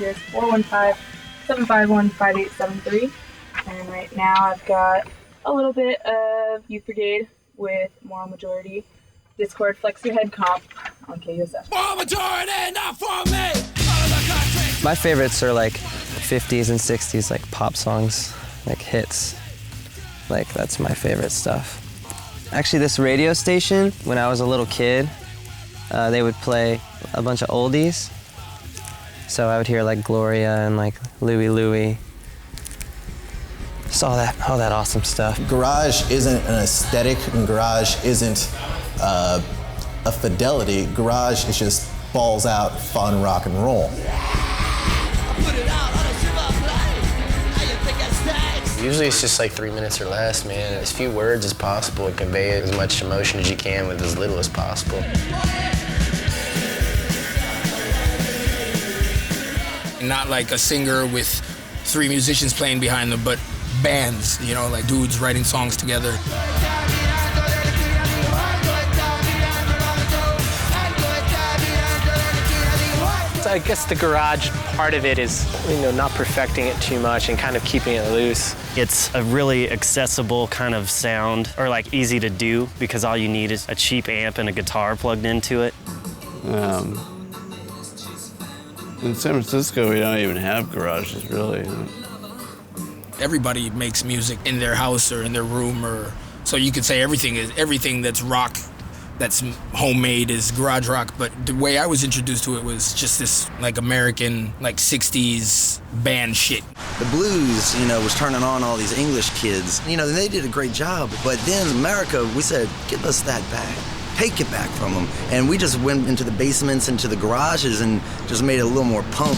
here is 415-751-5873. And right now I've got a little bit of Youth Brigade with Moral Majority, Discord Flex Your Head comp on KUSF. Moral Majority, not for me! My favorites are like 50s and 60s, like pop songs, like hits. Like, that's my favorite stuff. Actually, this radio station, when I was a little kid, they would play a bunch of oldies. So I would hear like Gloria and like Louie Louie. Just all that awesome stuff. Garage isn't an aesthetic, and garage isn't a fidelity. Garage is just balls out fun rock and roll. Usually it's just like 3 minutes or less, man. As few words as possible and convey as much emotion as you can with as little as possible. Not like a singer with 3 musicians playing behind them, but bands, you know, like dudes writing songs together. I guess the garage part of it is, not perfecting it too much and kind of keeping it loose. It's a really accessible kind of sound, or like easy to do, because all you need is a cheap amp and a guitar plugged into it. In San Francisco, we don't even have garages, really. Everybody makes music in their house or in their room, or so you could say everything that's rock, that's homemade is garage rock. But the way I was introduced to it was just this like American, like 60s band shit. The blues, was turning on all these English kids. They did a great job. But then America, we said, give us that back. Take it back from them. And we just went into the basements, into the garages, and just made it a little more punk.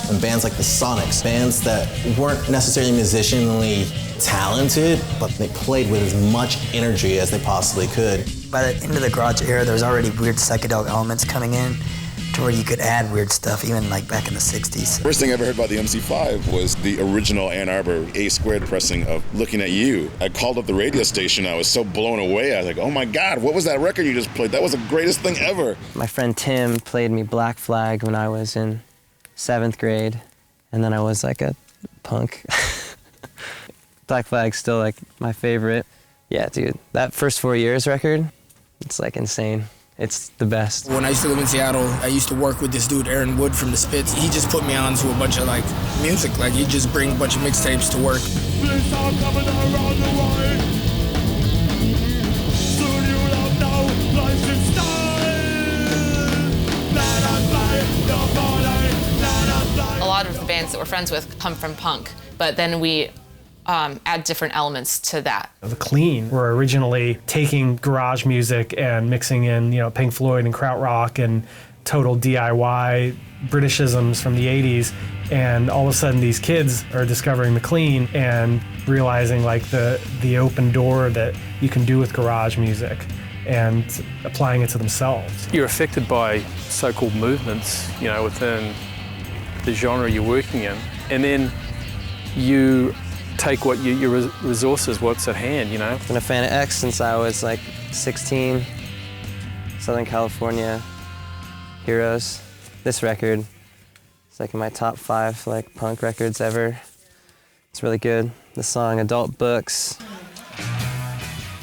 And bands like the Sonics, bands that weren't necessarily musicianly talented, but they played with as much energy as they possibly could. By the end of the garage era, there was already weird psychedelic elements coming in to where you could add weird stuff, even like back in the 60s. First thing I ever heard about the MC5 was the original Ann Arbor A² pressing of Looking at You. I called up the radio station. I was so blown away. I was like, oh my God, what was that record you just played? That was the greatest thing ever. My friend Tim played me Black Flag when I was in 7th grade, and then I was like a punk. Black Flag's still like my favorite. Yeah, dude, that first 4 years record, it's like insane. It's the best. When I used to live in Seattle, I used to work with this dude, Aaron Wood from the Spits. He just put me on to a bunch of like music. Like he'd just bring a bunch of mixtapes to work. A lot of the bands that we're friends with come from punk, but then we add different elements to that. The Clean were originally taking garage music and mixing in, Pink Floyd and krautrock and total DIY Britishisms from the 80s, and all of a sudden these kids are discovering the Clean and realizing like the open door that you can do with garage music and applying it to themselves. You're affected by so-called movements, within the genre you're working in, and then you take what your resources, what's at hand, I've been a fan of X since I was like 16. Southern California, Heroes. This record, it's like in my top 5 like punk records ever. It's really good. The song Adult Books.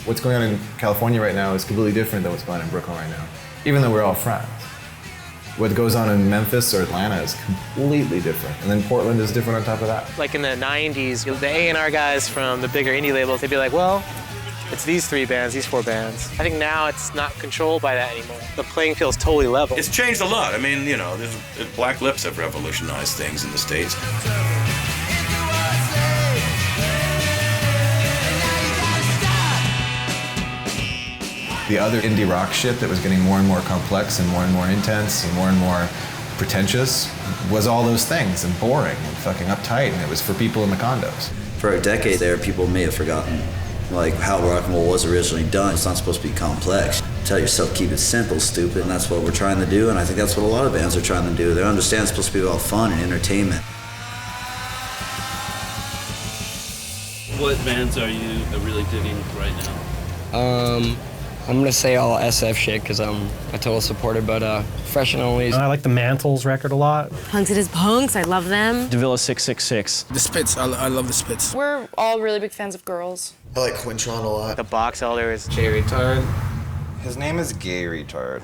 What's going on in California right now is completely different than what's going on in Brooklyn right now, even though we're all friends. What goes on in Memphis or Atlanta is completely different. And then Portland is different on top of that. Like in the 90s, the A&R guys from the bigger indie labels, they'd be like, well, it's these 3 bands, these 4 bands. I think now it's not controlled by that anymore. The playing field's totally level. It's changed a lot. I mean, Black Lips have revolutionized things in the States. The other indie rock shit that was getting more and more complex and more intense and more pretentious was all those things, and boring and fucking uptight, and it was for people in the condos. For a decade there, people may have forgotten like how rock and roll was originally done. It's not supposed to be complex. Tell yourself, keep it simple, stupid, and that's what we're trying to do, and I think that's what a lot of bands are trying to do. They understand it's supposed to be about fun and entertainment. What bands are you really digging right now? I'm gonna say all SF shit because I'm a total supporter, but Fresh and Only. I like the Mantles record a lot. Punks It Is Punks, I love them. Davila 666. The Spits, I love the Spits. We're all really big fans of Girls. I like Quintron a lot. The Box Elders. Jay Reatard. His name is Jay Reatard.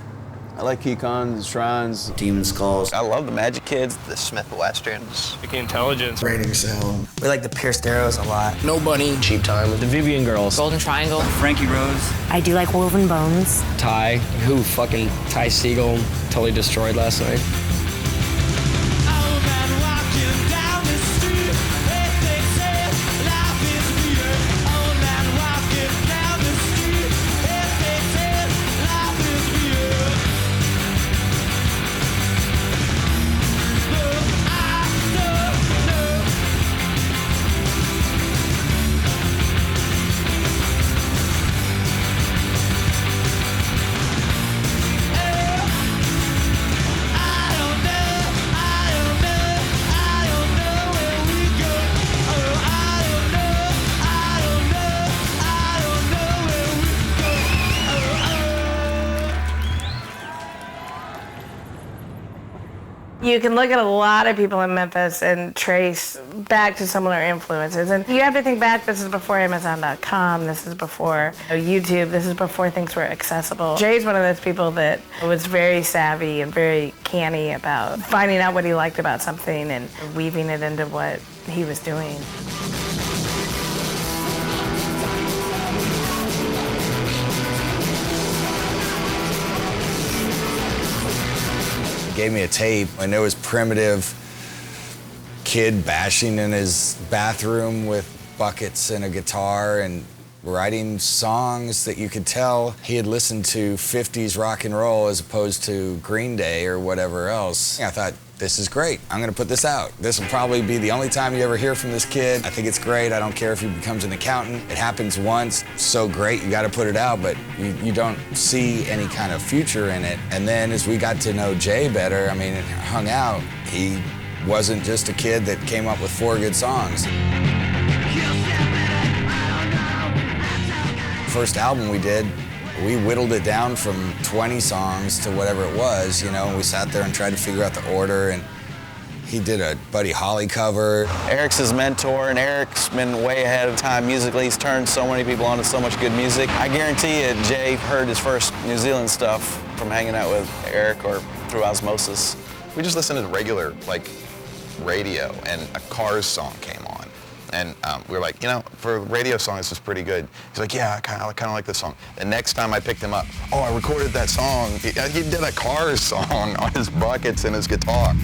I like Keycons, Shrines, Demon Skulls. I love the Magic Kids, the Smith Westerns, The Intelligence, Raining Sound. We like the Pierced Arrows a lot. No Bunny, Cheap Time, The Vivian Girls. Golden Triangle. Frankie Rose. I do like Woven Bones. Ty, Ty Siegel totally destroyed last night. You can look at a lot of people in Memphis and trace back to similar influences. And you have to think back, this is before Amazon.com, this is before YouTube, this is before things were accessible. Jay's one of those people that was very savvy and very canny about finding out what he liked about something and weaving it into what he was doing. Gave me a tape, and there was Primitive kid bashing in his bathroom with buckets and a guitar and writing songs that you could tell he had listened to 50s rock and roll as opposed to Green Day or whatever else. I thought, this is great. I'm gonna put this out. This will probably be the only time you ever hear from this kid. I think it's great. I don't care if he becomes an accountant. It happens once, so great, you gotta put it out, but you don't see any kind of future in it. And then as we got to know Jay better, I mean, hung out, he wasn't just a kid that came up with 4 good songs. First album we did, we whittled it down from 20 songs to whatever it was, you know, and we sat there and tried to figure out the order, and he did a Buddy Holly cover. Eric's his mentor, and Eric's been way ahead of time musically. He's turned so many people on to so much good music. I guarantee you, Jay heard his first New Zealand stuff from hanging out with Eric or through osmosis. We just listened to regular, like, radio, and a Cars song came on. And we were like, you know, for a radio song, this is pretty good. He's like, yeah, I kind of like this song. The next time I picked him up, oh, I recorded that song. He did a Cars song on his buckets and his guitar.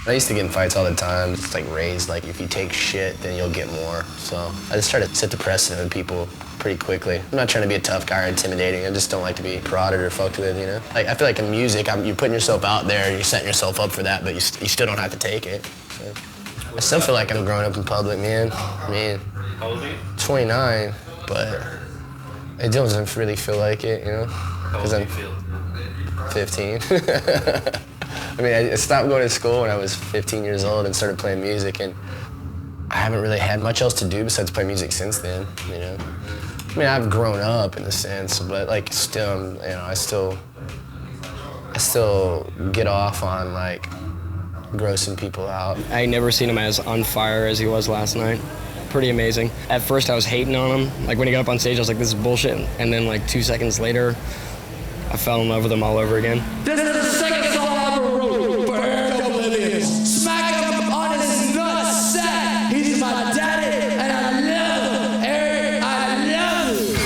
I used to get in fights all the time. It's like raised, like if you take shit, then you'll get more. So I just try to set the precedent with people pretty quickly. I'm not trying to be a tough guy or intimidating. I just don't like to be prodded or fucked with, you know? Like I feel like in music, you're putting yourself out there, you're setting yourself up for that, but you still don't have to take it. So I still feel like I'm growing up in public, man. I mean, how old are you? 29, but it doesn't really feel like it, you know? Because I'm 15. I mean, I stopped going to school when I was 15 years old and started playing music, and I haven't really had much else to do besides play music since then, you know? I mean, I've grown up in a sense, but like still, you know, I still get off on like grossing people out. I never seen him as on fire as he was last night. Pretty amazing. At first I was hating on him. Like when he got up on stage, I was like, this is bullshit. And then like 2 seconds later, I fell in love with him all over again. This is the second song I ever wrote for Eric Oblivians. Smack him on his nutsack. He's my daddy, and I love him. Eric, I love you.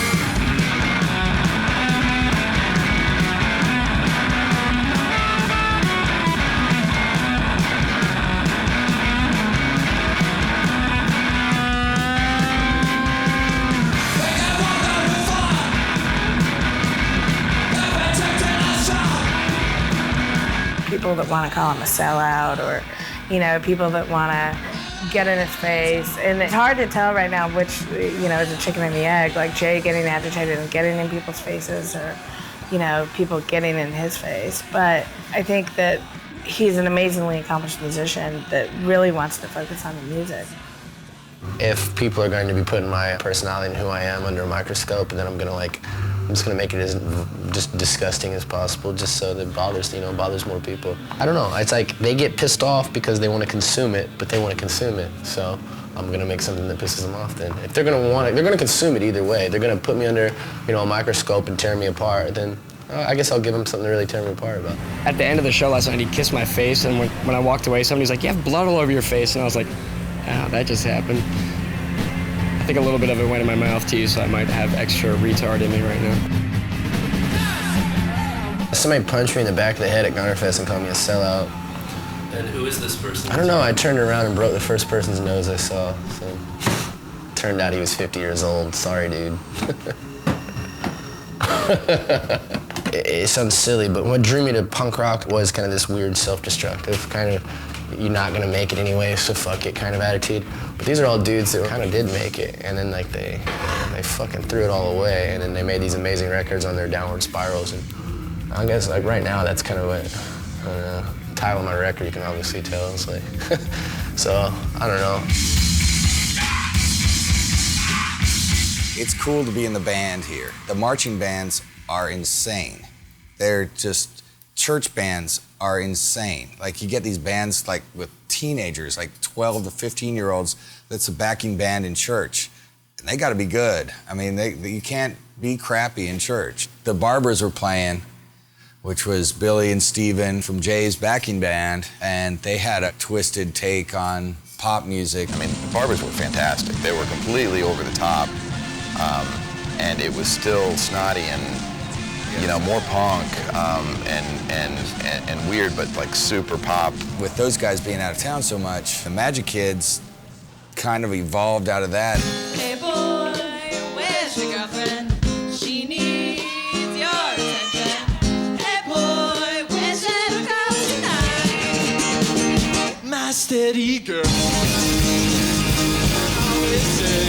People that want to call him a sellout, or, you know, people that want to get in his face. And it's hard to tell right now which, you know, is a chicken and the egg, like Jay getting agitated and getting in people's faces, or, you know, people getting in his face. But I think that he's an amazingly accomplished musician that really wants to focus on the music. If people are going to be putting my personality and who I am under a microscope, then I'm just gonna make it as just disgusting as possible, just so that bothers more people. I don't know, it's like they get pissed off because they want to consume it, but they want to consume it. So I'm gonna make something that pisses them off then. If they're gonna want it, they're gonna consume it either way. They're gonna put me under, a microscope and tear me apart, then I guess I'll give them something to really tear me apart about. At the end of the show last night, he kissed my face, and when I walked away, somebody's like, "You have blood all over your face," and I was like, "Ah, that just happened." I think a little bit of it went in my mouth too, so I might have extra retard in me right now. Somebody punched me in the back of the head at Gunnerfest and called me a sellout. And who is this person? I don't know, I turned around and broke the first person's nose I saw. So. Turned out he was 50 years old. Sorry, dude. It sounds silly, but what drew me to punk rock was kind of this weird self-destructive kind of, you're not gonna make it anyway, so fuck it kind of attitude. But these are all dudes that kind of did make it, and then like they fucking threw it all away, and then they made these amazing records on their downward spirals. And I guess like right now that's kind of what, I don't know, title of my record you can obviously tell. It's like, so I don't know. It's cool to be in the band here. The marching bands are insane. They're just, church bands are insane. Like you get these bands like with teenagers, like 12 to 15-year-olds, that's a backing band in church. And they gotta be good. I mean, you can't be crappy in church. The Barbers were playing, which was Billy and Steven from Jay's backing band, and they had a twisted take on pop music. I mean, the Barbers were fantastic. They were completely over the top, and it was still snotty and, more punk and weird, but like super pop. With those guys being out of town so much, the Magic Kids kind of evolved out of that. Hey boy, where's your girlfriend? She needs your attention. Hey boy, where's that girl tonight? My steady girl. I always say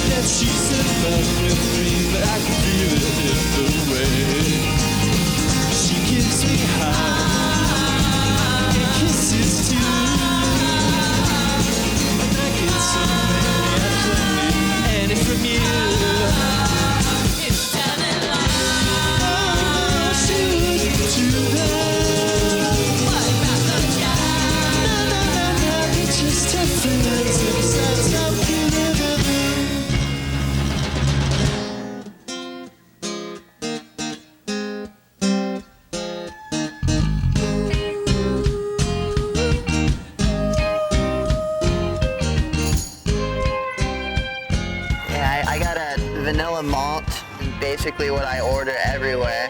that she's in love with me, but I can feel it in the way she gives me high and kisses too. And I get so many after me, and it's from you. It's telling lies. Oh, she wouldn't do that. What about the guy? No, it's just a friend. Sometimes I'm feeling good. Vanilla malt, basically what I order everywhere.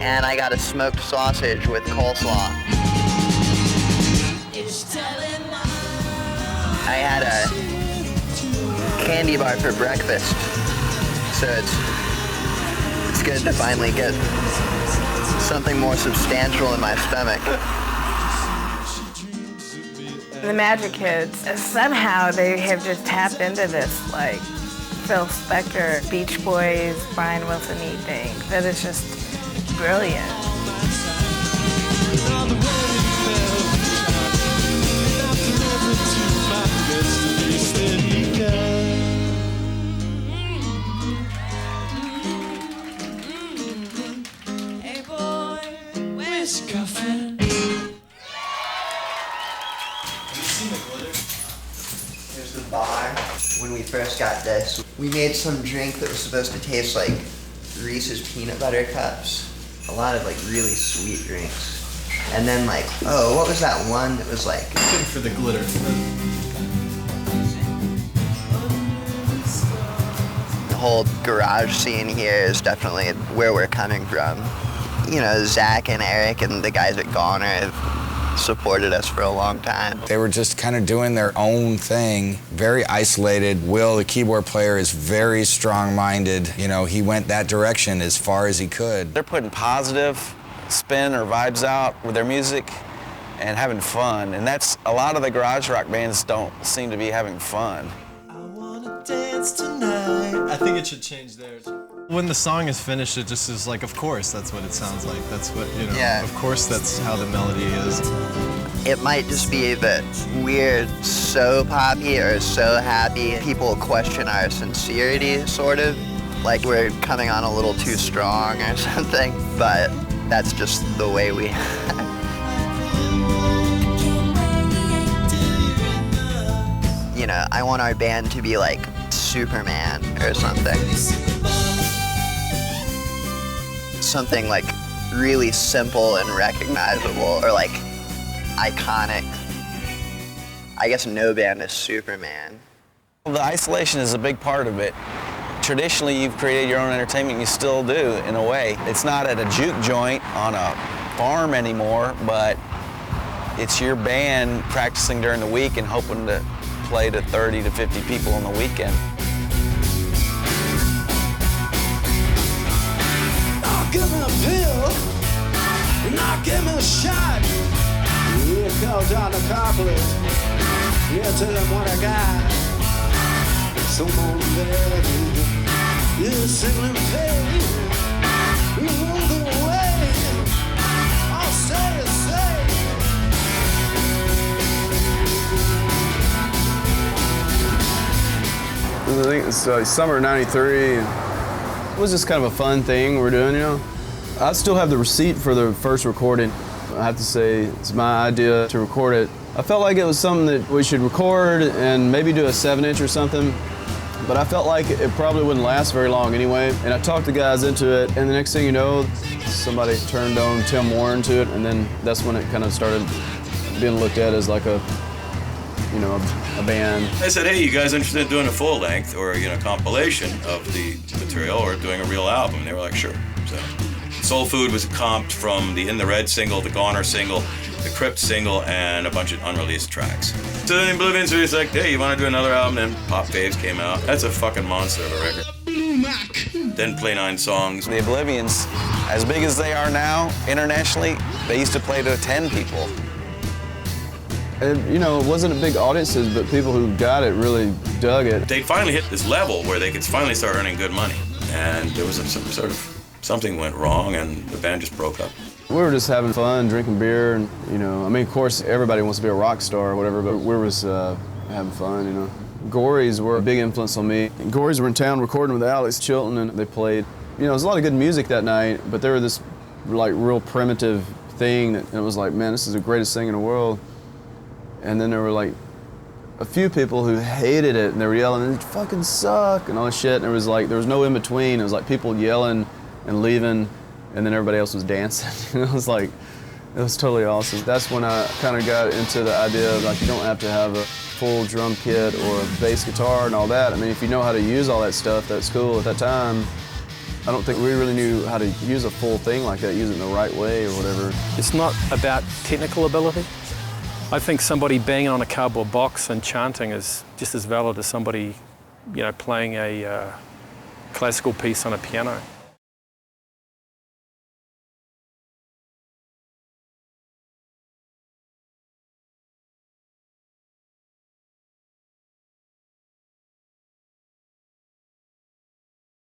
And I got a smoked sausage with coleslaw. I had a candy bar for breakfast, so it's good to finally get something more substantial in my stomach. The Magic Kids, somehow they have just tapped into this, like, Phil Spector, Beach Boys, Brian Wilson-y thing that is just brilliant. Hey boy, where's your girlfriend? Here's the bar. When we first got this, we made some drink that was supposed to taste like Reese's peanut butter cups. A lot of like really sweet drinks. And then like, oh, what was that one that was like... Good for the glitter. The whole garage scene here is definitely where we're coming from. You know, Zach and Eric and the guys at Goner have supported us for a long time. They were just kind of doing their own thing, very isolated. Will, the keyboard player, is very strong-minded. You know, he went that direction as far as he could. They're putting positive spin or vibes out with their music, and having fun. And that's, a lot of the garage rock bands don't seem to be having fun. Dance tonight. I think it should change there. When the song is finished, it just is like, of course, that's what it sounds like. That's what, you know, Yeah. of course that's how the melody is. It might just be that we're so poppy or so happy, people question our sincerity, sort of. Like we're coming on a little too strong or something, but that's just the way we You know, I want our band to be like Superman or something. Something like really simple and recognizable or like iconic. I guess no band is Superman. The isolation is a big part of it. Traditionally, you've created your own entertainment, you still do, in a way. It's not at a juke joint on a farm anymore, but it's your band practicing during the week and hoping to play to 30 to 50 people on the weekend. Now give me a pill, now give me a shot. Yeah, call down the couplet. Yeah, tell them what I got. So on, baby, you sing and play. You won't go away. I'll say. I think it's summer '93. It was just kind of a fun thing we're doing, you know. I still have the receipt for the first recording. I have to say it's my idea to record it. I felt like it was something that we should record and maybe do a 7-inch or something. But I felt like it probably wouldn't last very long anyway. And I talked the guys into it, and the next thing you know, somebody turned on Tim Warren to it, and then that's when it kind of started being looked at as like a, you know, a band. I said, hey, you guys interested in doing a full length or, you know, compilation of the material or doing a real album? And they were like, sure. So Soul Food was comped from the In the Red single, the Goner single, the CRYPT single, and a bunch of unreleased tracks. So then Oblivians were just like, hey, you want to do another album? And Pop Faves came out. That's a fucking monster of a record. Then play 9 songs. The Oblivians, as big as they are now, internationally, they used to play to 10 people. And, you know, it wasn't a big audiences, but people who got it really dug it. They finally hit this level where they could finally start earning good money. And there was some sort of, something went wrong and the band just broke up. We were just having fun, drinking beer, and, you know, I mean, of course, everybody wants to be a rock star or whatever, but we were just having fun, you know. Gories were a big influence on me. Gories were in town recording with Alex Chilton, and they played. You know, there was a lot of good music that night, but they were this, like, real primitive thing, and it was like, man, this is the greatest thing in the world. And then there were, like, a few people who hated it, and they were yelling, it fucking suck, and all this shit, and there was no in-between. It was like people yelling and leaving, and then everybody else was dancing. It was like, it was totally awesome. That's when I kind of got into the idea of, like, you don't have to have a full drum kit or a bass guitar and all that. I mean, if you know how to use all that stuff, that's cool. At that time, I don't think we really knew how to use a full thing like that, use it in the right way or whatever. It's not about technical ability. I think somebody banging on a cardboard box and chanting is just as valid as somebody, you know, playing a classical piece on a piano.